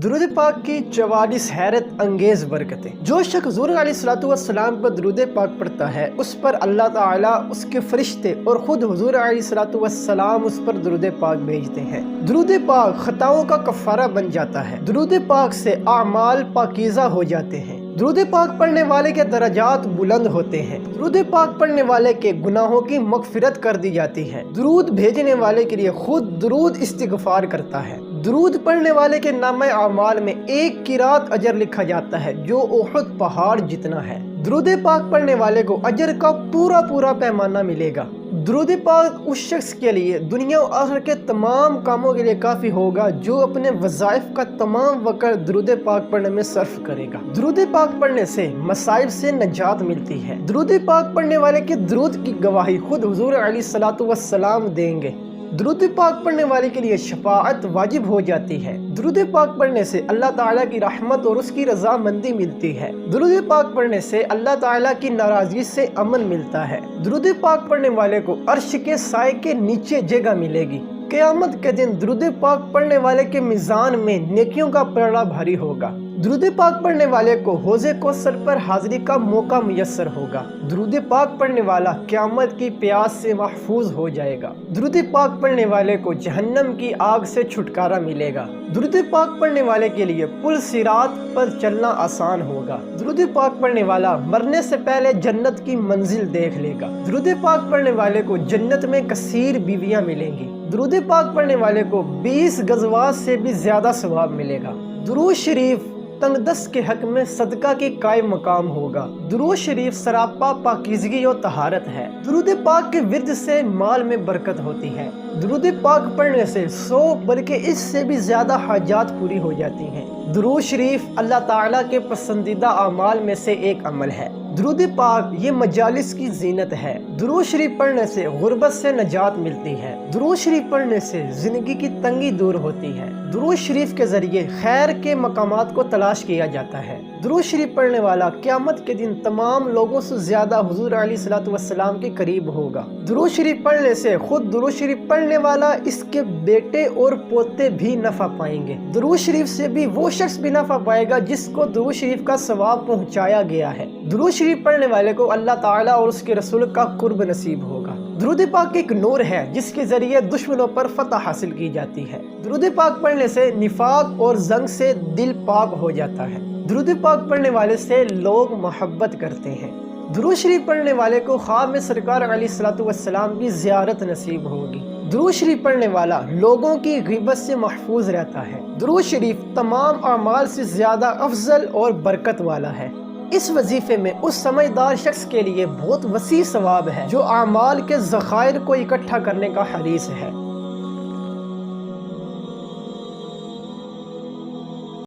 درود پاک کی 44 حیرت انگیز برکتیں۔ جو شخص حضور علیہ الصلوۃ والسلام پر درود پاک پڑھتا ہے اس پر اللہ تعالیٰ، اس کے فرشتے اور خود حضور علیہ الصلوۃ والسلام اس پر درود پاک بھیجتے ہیں۔ درود پاک خطاؤں کا کفارہ بن جاتا ہے۔ درود پاک سے اعمال پاکیزہ ہو جاتے ہیں۔ درود پاک پڑھنے والے کے درجات بلند ہوتے ہیں۔ درود پاک پڑھنے والے کے گناہوں کی مغفرت کر دی جاتی ہے۔ درود بھیجنے والے کے لیے خود درود استغفار کرتا ہے۔ درود پڑھنے والے کے نامہ اعمال میں 1 قرات اجر لکھا جاتا ہے جو احد پہاڑ جتنا ہے۔ درود پاک پڑھنے والے کو اجر کا پورا پیمانہ ملے گا۔ درود پاک اس شخص کے لیے دنیا و آخرت کے تمام کاموں کے لیے کافی ہوگا جو اپنے وظائف کا تمام وقت درود پاک پڑھنے میں صرف کرے گا۔ درود پاک پڑھنے سے مصائب سے نجات ملتی ہے۔ درود پاک پڑھنے والے کے درود کی گواہی خود حضور علیہ الصلوۃ والسلام دیں گے۔ درود پاک پڑھنے والے کے لیے شفاعت واجب ہو جاتی ہے۔ درود پاک پڑھنے سے اللہ تعالیٰ کی رحمت اور اس کی رضامندی ملتی ہے۔ درود پاک پڑھنے سے اللہ تعالیٰ کی ناراضگی سے امن ملتا ہے۔ درود پاک پڑھنے والے کو عرش کے سائے کے نیچے جگہ ملے گی۔ قیامت کے دن درود پاک پڑھنے والے کے میزان میں نیکیوں کا پلڑا بھاری ہوگا۔ درود پاک پڑھنے والے کو حوض کوثر پر حاضری کا موقع میسر ہوگا۔ درود پاک پڑھنے والا قیامت کی پیاس سے محفوظ ہو جائے گا۔ درود پاک پڑھنے والے کو جہنم کی آگ سے چھٹکارا ملے گا۔ درود پاک پڑھنے والے کے لیے پل صراط پر چلنا آسان ہوگا۔ درود پاک پڑھنے والا مرنے سے پہلے جنت کی منزل دیکھ لے گا۔ درود پاک پڑھنے والے کو جنت میں کثیر بیویاں ملیں گی۔ درود پاک پڑھنے والے کو 20 غزوات سے بھی زیادہ ثواب ملے گا۔ درود شریف تنگ دست کے حق میں صدقہ کی قائم مقام ہوگا۔ درود شریف سراپا پاکیزگی و طہارت ہے۔ درود پاک کے ورد سے مال میں برکت ہوتی ہے۔ درود پاک پڑھنے سے 100 بلکہ اس سے بھی زیادہ حاجات پوری ہو جاتی ہیں۔ درود شریف اللہ تعالیٰ کے پسندیدہ اعمال میں سے ایک عمل ہے۔ درود پاک یہ مجالس کی زینت ہے۔ درود شریف پڑھنے سے غربت سے نجات ملتی ہے۔ درود شریف پڑھنے سے زندگی کی تنگی دور ہوتی ہے۔ درود شریف کے ذریعے خیر کے مقامات کو تلاش کیا جاتا ہے۔ درود شریف پڑھنے والا قیامت کے دن تمام لوگوں سے زیادہ حضور علیہ الصلوۃ والسلام کے قریب ہوگا۔ درود شریف پڑھنے سے خود درود شریف پڑھنے والا، اس کے بیٹے اور پوتے بھی نفع پائیں گے۔ درود شریف سے بھی وہ شخص بھی نفع پائے گا جس کو درود شریف کا ثواب پہنچایا گیا ہے۔ درود شریف پڑھنے والے کو اللہ تعالیٰ اور اس کے رسول کا قرب نصیب ہوگا۔ درود پاک ایک نور ہے جس کے ذریعے دشمنوں پر فتح حاصل کی جاتی ہے۔ درود پاک پڑھنے سے نفاق اور زنگ سے دل پاک ہو جاتا ہے۔ درود پاک پڑھنے والے سے لوگ محبت کرتے ہیں۔ درود شریف پڑھنے والے کو خواب میں سرکار علیہ الصلوۃ والسلام کی زیارت نصیب ہوگی۔ درود شریف پڑھنے والا لوگوں کی غیبت سے محفوظ رہتا ہے۔ درود شریف تمام اعمال سے زیادہ افضل اور برکت والا ہے۔ اس وظیفے میں اس سمجھدار شخص کے لیے بہت وسیع ثواب ہے جو اعمال کے ذخائر کو اکٹھا کرنے کا حریص ہے۔